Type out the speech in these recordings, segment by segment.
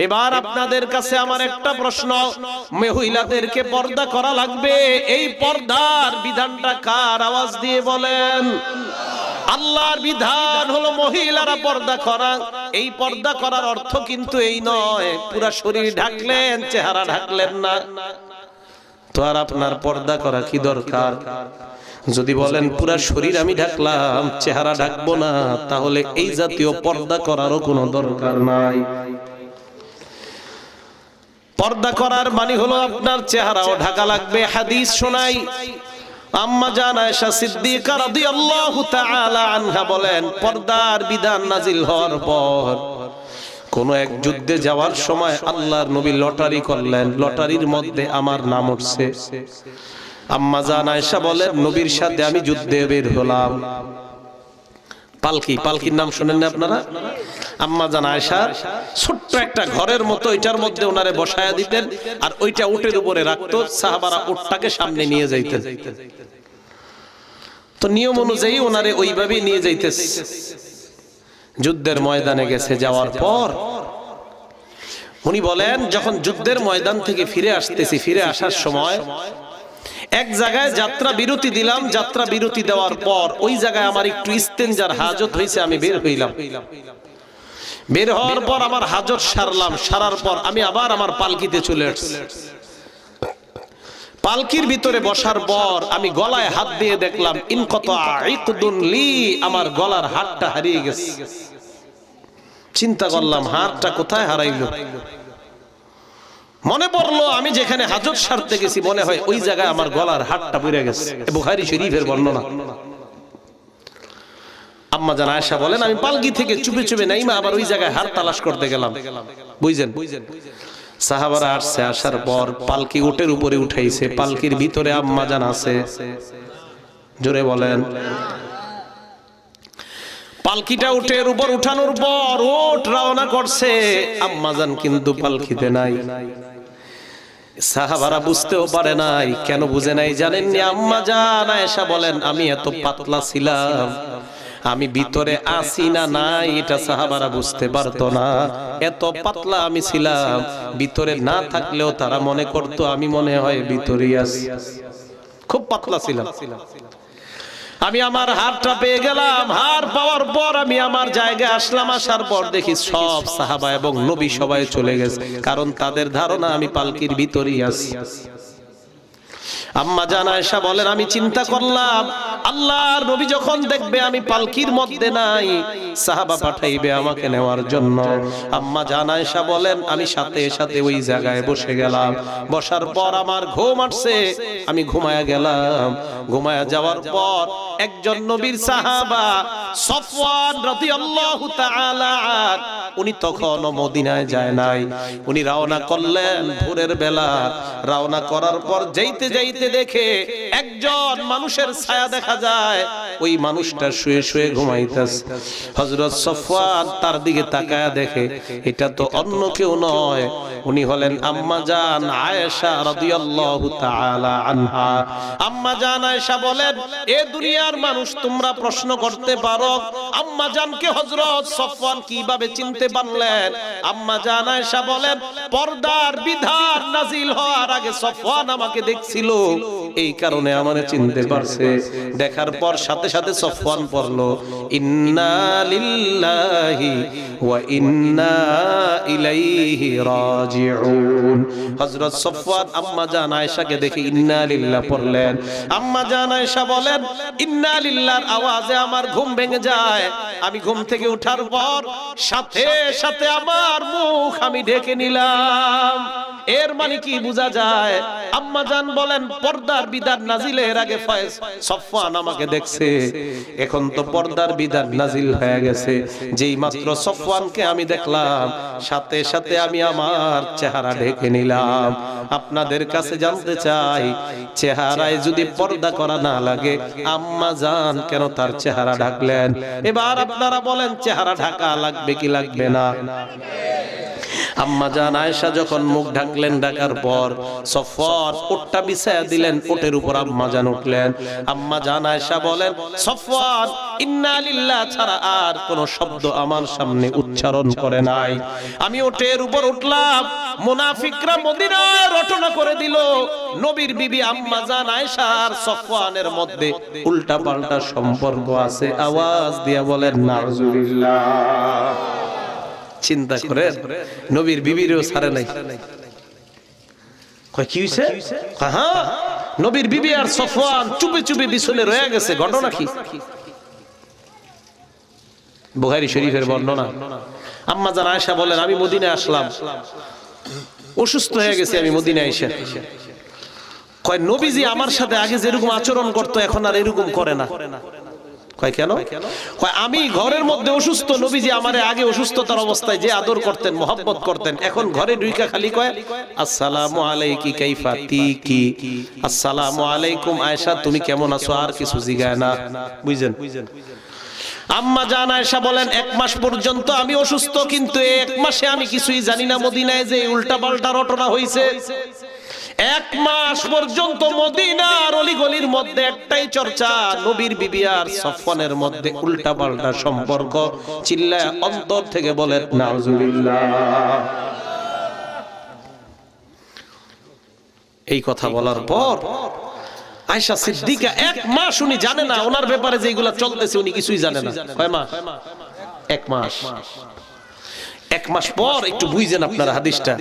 এবার আপনাদের কাছে আমার একটা প্রশ্ন, মহিলাদেরকে পর্দা করা লাগবে, এই পর্দার বিধানটা কার? আওয়াজ দিয়ে বলেন। আল্লাহর বিধান হলো মহিলারা পর্দা করা। এই পর্দা করার অর্থ কিন্তু এই নয় পুরা শরীর ঢাকলেন, চেহারা ঢাকলেন না। তো আর আপনার পর্দা করা কি দরকার? যদি বলেন পুরা শরীর আমি ঢাকলাম, চেহারা ঢাকবো না, তাহলে এই জাতীয় পর্দা করারও কোনো দরকার নাই। পর্দা করার মানে হলো আপনার চেহারাও ঢাকা লাগবে। হাদিস শোনাই, আম্মা জান আয়েশা সিদ্দিকা রাদিয়াল্লাহু তাআলা আনহা বলেন, পর্দার বিধান নাজিল হওয়ার পর কোন এক যুদ্ধে যাওয়ার সময় আল্লাহর নবী লটারি করলেন, লটারির মধ্যে আমার নাম উঠছে। আম্মা জান আয়েশা বলেন, নবীর সাথে আমি যুদ্ধে বের হলাম। পালকি, পালকির নাম শুনেন না আপনারা? আম্মা জান আয়েশা ছোট্ট একটা ঘরের মতো, এটার মধ্যে ওনারে বসায়া দিতেন, আর ওইটা উটের উপরে রাখতো, সাহাবারা উটটাকে সামনে নিয়ে যাইতেন। তো নিয়ম অনুযায়ী ওনারে ওইভাবেই নিয়ে যাইতেছে। যুদ্ধের ময়দানে গেছে, যাওয়ার পর উনি বলেন, যখন যুদ্ধের ময়দান থেকে ফিরে আসতেছি, ফিরে আসার সময় এক জায়গায় যাত্রা বিরতি দিলাম। যাত্রা বিরতি দেওয়ার পর ওই জায়গায় আমার একটু ইস্তেঞ্জার হাজত হয়েছে, আমি বের হইলাম। বের হওয়ার পর আমার হাজত সারলাম, সারার পর আমি আবার আমার পালকিতে চলে আসছি। পালকির ভিতরে বসার পর আমি গলায় হাত দিয়ে দেখলাম, ইনকাতা ইকদুন লি, আমার গলার হাতটা হারিয়ে গেছে। চিন্তা করলাম, হাতটা কোথায় হারাইলো? মনে পড়লো আমি যেখানে হাজত সারতে গেছি, মনে হয় ওই জায়গায় আমার গলার হাতটা পড়ে গেছে। বুখারী শরীফের বর্ণনা। আম্মা জান আয়েশা বলেন, আমি পালকি থেকে চুপে চুপে নাইমা আবার ওই জায়গায় হাত তালাশ করতে গেলাম। বুঝছেন? সাহাবারা আসছে, আসার পর পালকি উটের উপরে উঠাইছে, পালকির ভিতরে আম্মা জান আছে। জোরে বলেন। পালকিটা উটের উপর উঠানোর পর উট রওনা করছে, আম্মা জান কিন্তু পালকিতে নাই। সাহাবারা বুঝতেও পারে নাই। কেন বুঝে নাই জানেননি? আম্মা জান আয়েশা বলেন, আমি এত পাতলা ছিলাম, আমি ভিতরে আছি না নাই এটা সাহাবারা বুঝতে পারতো না। এত পাতলা আমি ছিলাম, ভিতরে না থাকলেও তারা মনে করতো আমি মনে হয় ভিতরেই আছি। খুব পাতলা ছিলাম। আমি আমার হাতটা পেয়ে গেলাম। হাত পাওয়ার পর আমি আমার জায়গায় আসলাম। আসার পর দেখি সব সাহাবা এবং নবী সবাই চলে গেছে, কারণ তাদের ধারণা আমি পালকির ভিতরেই আছি। আম্মা জান আয়েশা বলেন, আমি চিন্তা করলাম আল্লাহর নবী যখন দেখবে আমি পালকির মধ্যে নাই, সাহাবা পাঠাইবে আমাকে নেওয়ার জন্য। আম্মা জান আয়েশা বলেন, আমি সাথে সাথে ওই জায়গায় বসে গেলাম। বসার পর আমার ঘুম আসছে, আমি ঘুমায়া গেলাম। ঘুমায়া যাওয়ার পর একজন নবীর সাহাবা সফওয়ান রাদিয়াল্লাহু তাআলা, উনি তখনও মদিনায় যায় নাই। উনি রওনা করলেন ভোরের বেলা। রওনা করার পর যাইতে যাইতে দেখে একজন মানুষের ছায়া দেখা যায়, ওই মানুষটা শুয়ে শুয়ে ঘুমাইতেছে। হযরত সফওয়ান তার দিকে তাকায়া দেখে এটা তো অন্য কেউ নয়, উনি হলেন আম্মা জান আয়েশা রাদিয়াল্লাহু তাআলা আনহা। আম্মা জান আয়েশা বলেন, এ দুনিয়ার মানুষ তোমরা প্রশ্ন করতে পারো আম্মা জানকে হযরত সফওয়ান কিভাবে চিনতে পারলেন? আম্মা জান আয়েশা বলেন, পর্দার বিধান নাজিল হওয়ার আগে সফওয়ান আমাকে দেখছিল, এই কারণে আমারে চিনতে পারছে। দেখার পর সাথে সাথে সফওয়ান পড়লো, ইন্না লিল্লাহি ওয়া ইন্না ইলাইহি রাজিউন। হযরত সফওয়ান আম্মা জান আয়েশাকে দেখে ইন্না লিল্লাহ পড়লেন। আম্মা জান আয়েশা বলেন, ইন্না লিল্লাহর আওয়াজে আমার ঘুম ভেঙে যায়। আমি ঘুম থেকে ওঠার পর সাথে সাথে আমার মুখ আমি ঢেকে নিলাম। এর মানে কি বোঝা যায়? আম্মা জান বলেন, পর্দার বিধান নাজিলের আগে সফওয়ান আমাকে দেখছে, এখন তো পর্দার বিধান নাজিল হয়ে গেছে। যেই মাত্র সফওয়ানকে আমি দেখলাম, সাথে সাথে আমি আমার চেহারা ঢেকে নিলাম। আপনাদের কাছে জানতে চাই, চেহারায় যদি পর্দা করা না লাগে, আম্মা জান কেন তার চেহারা ঢাকলেন? এবার আপনারা বলেন, চেহারা ঢাকা লাগবে কি লাগবে না? আম্মা জান আয়েশা যখন মুখ ঢাকলেন, ঢাকার পর সফওয়ান উটটা বিছায়া দিলেন, উটের উপর আম্মা জান উঠলেন। আম্মা জান আয়েশা বলেন, সফওয়ান ইন্না লিল্লাহ ছাড়া আর কোন শব্দ আমার সামনে উচ্চারণ করে নাই। আমি উটের উপর উঠলাম, মুনাফিকরা মদিনায় রটনা করে দিল নবীর বিবি আম্মা জান আয়েশা আর সফওয়ানের মধ্যে উল্টা পাল্টা সম্পর্ক আছে। আওয়াজ দিয়া বলেন নাউজুবিল্লাহ। চিন্তা করে নবীর বিবিরও ছাড়ে নাই। কয় কি হইছে? হ্যাঁ, নবীর বিবি আর সফওয়ান চুপে চুপে বিছনে রয়ে গেছে। ঘটনা কি? বুখারী শরীফের বর্ণনা। আম্মা জান আয়েশা বলেন, আমি মদিনায় আসলাম, অসুস্থ হয়ে গেছে আমি মদিনায় এসে। কয় নবীজি আমার সাথে আগে যেরকম আচরণ করতো এখন আর এরকম করে না। কয় কেন? কয় আমি ঘরের মধ্যে অসুস্থ, নবীজি আমারে আগে অসুস্থতার অবস্থায় যে আদর করতেন, মহব্বত করতেন, এখন ঘরে ঢুইকা খালি কয় আসসালামু আলাইকি কাইফা তিকি, আসসালামু আলাইকুম আয়েশা তুমি কেমন আছো, আর কিছু জিগায় না। বুঝছেন? আম্মা জান আয়েশা বলেন, 1 মাস পর্যন্ত আমি অসুস্থ, কিন্তু 1 মাসে আমি কিছুই জানি না মদিনায় যে উল্টা পাল্টা রটনা হইছে। 1 মাস পর্যন্ত মদিনার অলিগলির মধ্যে একটাই চর্চা, নবীর বিবি আর সফওয়ানের মধ্যে উল্টা পাল্টা সম্পর্ক। চিল্লায় অন্তর থেকে বলেন নাউজুবিল্লাহ। এই কথা বলার পর আয়েশা সিদ্দিকা 1 মাস উনি জানে না ওনার ব্যাপারে যে এগুলা চলতেছে, উনি কিছুই জানে না। কয় মাস? 1 মাস। 1 মাস পর একটু বুঝেন আপনারা হাদিসটা।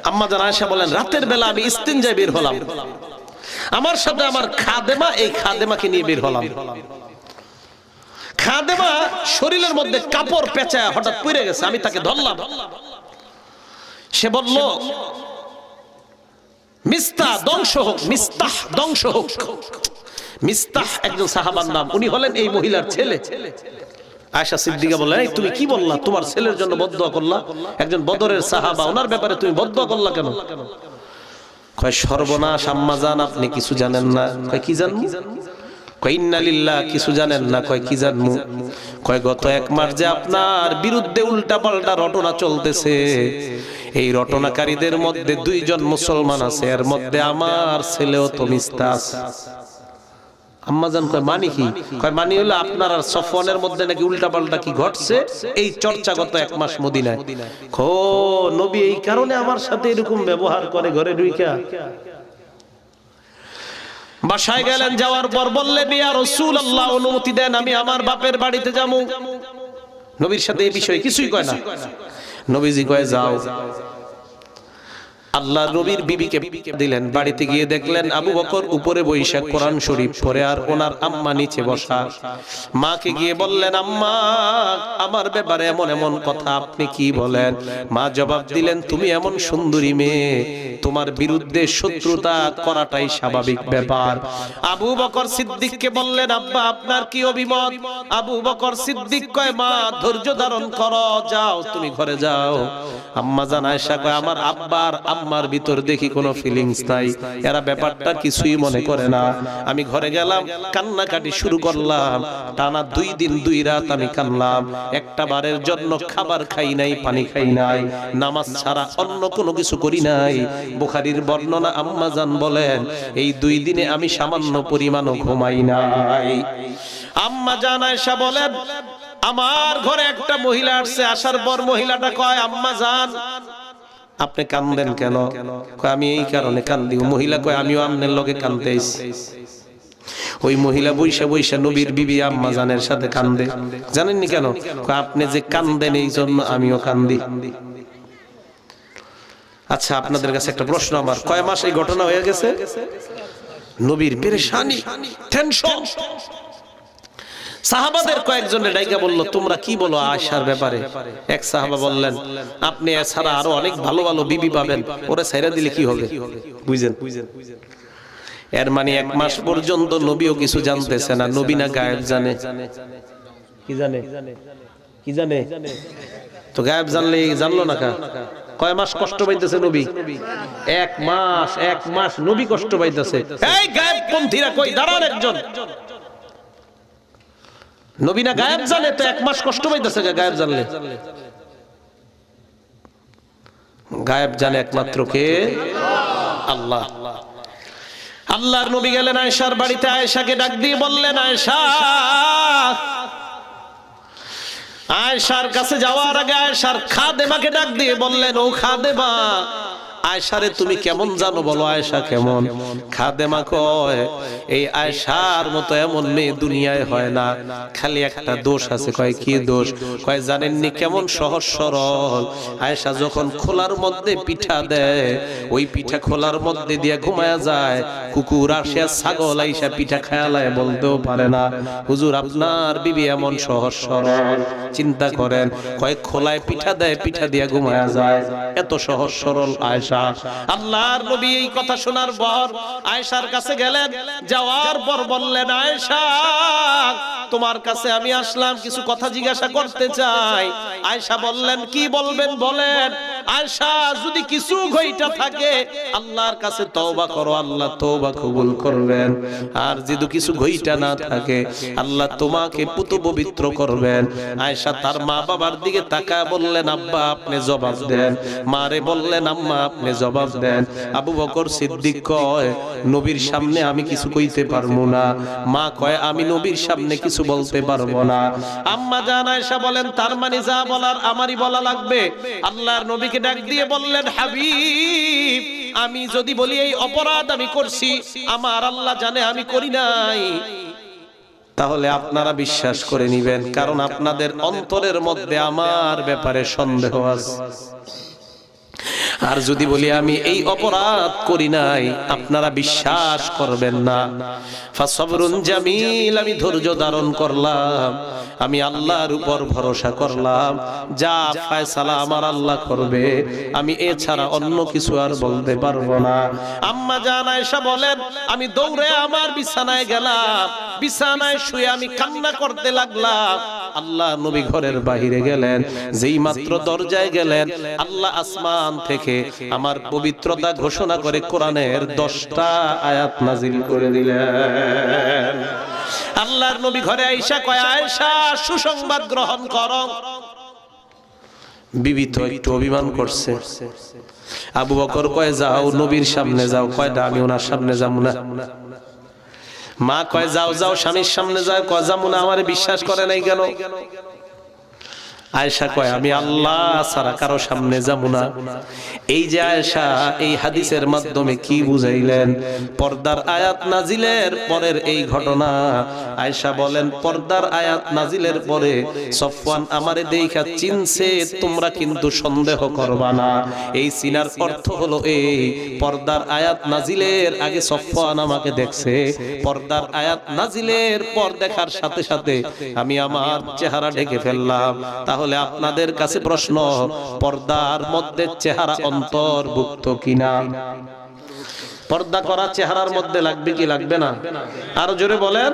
আম্মা জান আয়েশা বলেন, রাতের বেলা আমি ইস্তিনজায় বের হলাম, আমার সাথে আমার খাদেমা, এই খাদেমাকে নিয়ে বের হলাম। খাদেমা শরীরের মধ্যে কাপড় পেঁচায় হঠাৎ পড়ে গেছে, আমি তাকে ধরলাম। সে বলল, মিস্তাহ ধ্বংস হোক, মিস্তাহ ধ্বংস হোক। মিস্তাহ একজন সাহাবার নাম, উনি হলেন এই মহিলার ছেলে। আয়েশা সিদ্দিকা বললেন, এই তুমি কি বললা? তোমার ছেলের জন্য বদদুয়া করলা? একজন বদরের সাহাবা, ওনার ব্যাপারে তুমি বদদুয়া করলা কেন? কয় সর্বনাশ আম্মা জান, আপনি কিছু জানেন না। কয় কি জানবো? কয় ইন্না লিল্লাহ, কিছু জানেন না। কয় কি জানবো? কয় গত 1 মাস যে আপনার বিরুদ্ধে উল্টা পাল্টা রটনা চলতেছে, এই রটনাকারীদের মধ্যে 2 জন মুসলমান আছে, এর মধ্যে আমার ছেলেও তো মিস্তাহ আছে। আম্মা জান কয় মানি কি? কয় মানি হলো আপনার আর সফওয়ানের মধ্যে নাকি উল্টা পাল্টা কি ঘটছে, এই চর্চা গত 1 মাস মদিনায়। খো নবী এই কারণে আমার সাথে এরকম ব্যবহার করে ঘরে ঢুইকা। বাসায় গেলেন, যাওয়ার পর বললেন, ইয়া রাসূলুল্লাহ অনুমতি দেন আমি আমার বাপের বাড়িতে যাবো। নবীর সাথে এই বিষয়ে কিছুই কয় না। নবীজি কয় যাও। আল্লাহ নবীর বিবিকে দিলেন, বাড়িতে গিয়ে দেখলেন আবু বকর উপরে বৈশা কোরআন শরীফ পড়ে আর ওনার আম্মা নিচে বসা। মাকে গিয়ে বললেন, আম্মা আমার ব্যাপারে এমন এমন কথা আপনি কি বলেন? মা জবাব দিলেন, তুমি এমন সুন্দরী মেয়ে, তোমার বিরুদ্ধে শত্রুতা করাটাই স্বাভাবিক ব্যাপার। আবু বকর সিদ্দিককে বললেন, আব্বা আপনার কি অভিমত? আবু বকর সিদ্দিক কয়, মা ধৈর্য ধারণ করো, যাও তুমি ঘরে যাও। আম্মা জান আয়েশা কয়, আমার আব্বার আম্মার ভিতর দেখি কোনো ফিলিংস নাই, এরা ব্যাপারটা কিছুই মনে করে না। আমি ঘরে গেলাম, কান্নাকাটি শুরু করলাম। টানা 2 দিন 2 রাত আমি কানলাম। একটা বারের জন্য খাবার খাই নাই, পানি খাই নাই, নামাজ ছাড়া অন্য কোনো কিছু করি নাই। বুখারীর বর্ণনা, আম্মা জান বলেন, এই 2 দিনে আমি সামান্য পরিমাণও ঘুমাই নাই। আম্মা জান আয়েশা বলেন, আমার ঘরে একটা মহিলা আসছে, আসার পর মহিলাটা কয়, আম্মা জান আপনি কান্দেন কেন? কয় আমি এই কারণে কান্দি। মহিলা কয়, আমিও আপনার লগে কান্দতে আইছি। ওই মহিলা বৈশা বৈশা নবীর বিবি আম্মা জানের সাথে কান্দে। জানেননি কেন? কয় আপনি যে কান্দেন এই জন্য আমিও কান্দি। আচ্ছা আপনাদের কাছে একটা প্রশ্ন আমার, কয় মাস এই ঘটনা হয়ে গেছে? নবীর পেরেশানি, টেনশন। সাহাবাদের কয়েকজনে ডাইকা বলল, তোমরা কি বলো আয়েশার ব্যাপারে? এক সাহাবা বললেন, আপনি এছাড়া আরো অনেক ভালো ভালো বিবি পাবেন, ওরে ছাইরা দিলে কি হবে? বুঝেন? এর মানে 1 মাস পর্যন্ত নবীও কিছু জানতেছে না। নবী না গায়েব জানে? কি জানে? কি জানে? তো গায়েব জানলে জানলো না কা? কয় মাস কষ্ট পাইতেছে নবী? 1 মাস। 1 মাস নবী কষ্ট পাইতেছে। এই গায়েব পন্থীরা কই, দাঁড়ান একজন। নবী না গায়েব জানে, তো 1 মাস কষ্ট পাইতেছে গায়েব জানলে? গায়েব জানে একমাত্র কে? আল্লাহ। আল্লাহর নবী গেলেন আয়েশার বাড়িতে, আয়েশাকে ডাক দিয়ে বললেন, আয়েশা। আয়েশার কাছে যাওয়ার আগে আয়েশার খাদেমাকে ডাক দিয়ে বললেন, ও খাদেমা, আয়েশারে তুমি কেমন জানো বলো? আয়েশা কেমন? খাদেমা কয়, এই আয়েশার মতো এমন মেয়ে দুনিয়ায় হয় না, খালি একটা দোষ আছে। কয় কি দোষ? কয় জানেননি কেমন সহজ সরল। আয়েশা যখন খোলার মধ্যে পিঠা দেয়, ওই পিঠা খোলার মধ্যে দিয়ে ঘুমায়া যায়, কুকুর আসে ছাগল আইসা পিঠা খায়ালায় বলতেও পারে না হুজুর আপনার বিবি এমন সহজ সরল। চিন্তা করেন, কয় খোলায় পিঠা দেয়, পিঠা দিয়ে ঘুমায়া যায়, এত সহজ সরল আয়েশা। আল্লাহর নবী এই কথা শোনার পর আয়েশার কাছে গেলেন, যাওয়ার পর বললেন, আয়েশা তোমার কাছে আমি আসলাম, কিছু কথা জিজ্ঞাসা করতে চাই। আয়েশা বললেন, কি বলবেন বলেন। আয়েশা, যদি কিছু ঘইটা থাকে আল্লাহর কাছে তওবা করো, আল্লাহ তওবা কবুল করবেন। আর যদি কিছু ঘইটা না থাকে আল্লাহ তোমাকে পুত পবিত্র করবেন। আয়েশা তার মা বাবার দিকে তাকায় বললেন, আব্বা আপনি জবাব দেন। মারে বললেন, আম্মা আপনি জবাব দেন। আবু বকর সিদ্দিক কয়, নবীর সামনে আমি কিছু কইতে পারবো না। মা কয়, আমি নবীর সামনে কিছু বলতে পারবো না। আম্মা জান আয়েশা বলেন, তার মানে যা বলার আমারই বলা লাগবে। আল্লাহর নবীকে ডাক দিয়ে বললেন, হাবিব, আমি যদি বলি এই অপরাধ আমি করছি, আমার আল্লাহ জানে আমি করি নাই, তাহলে আপনারা বিশ্বাস করে নিবেন, কারণ আপনাদের অন্তরের মধ্যে আমার ব্যাপারে সন্দেহ আছে। আর যদি বলি আমি এই অপরাধ করি নাই, আপনারা বিশ্বাস করবেন না। ফাসবরুন জামিল, আমি ধৈর্য ধারণ করলাম, আমি আল্লাহর উপর ভরসা করলাম, যা ফয়সালা আমার আল্লাহ করবে, আমি এছাড়া অন্য কিছু আর বলতে পারবো না। আম্মা জান আয়েশা বলেন, আমি দৌড়ে আমার বিছানায় গেলাম, বিছানায় শুয়ে আমি কান্না করতে লাগলাম। আল্লাহ নবী ঘরের বাহিরে গেলেন, যেই মাত্র দরজায় গেলেন, আল্লাহ আসমান থেকে আমার পবিত্রতা ঘোষণা করে কোরআনের 10টা আয়াত নাজিল করে দিলেন। আল্লাহর নবী ঘরে আয়েশা কয়, আয়েশা সুসংবাদ গ্রহণ করো। বিবি তো একটু অভিমান করছে। আবু বকর কয়, যাও নবীর সামনে যাও। কয়টা আমি ওনার সামনে যাবো না। মা কয়, যাও যাও স্বামীর সামনে যাও। কয় যাবো না, আমারে বিশ্বাস করে নাই কেন? আয়েশা কয়, আমি আল্লাহ ছাড়া কারো সামনে যাব না। এই যে আয়েশা এই হাদিসের মাধ্যমে কি বুঝাইলেন? পর্দার আয়াত নাজিলের পরের এই ঘটনা। আয়েশা বলেন, পর্দার আয়াত নাজিলের পরে সফওয়ান আমারে দেখা চিনছে, তোমরা কিন্তু সন্দেহ করবা না। এই চিনার অর্থ হলো এই, পর্দার আয়াত নাজিলের আগে সফওয়ান আমাকে দেখছে, পর্দার আয়াত নাজিলের পর দেখার সাথে সাথে আমি আমার চেহারা ঢেকে ফেললাম। তাহলে আপনাদের কাছে প্রশ্ন, পর্দার মধ্যে চেহারা অন্তর্ভুক্ত কিনা? পর্দা করা চেহারার মধ্যে লাগবে কি লাগবে না? আরো জোরে বলেন।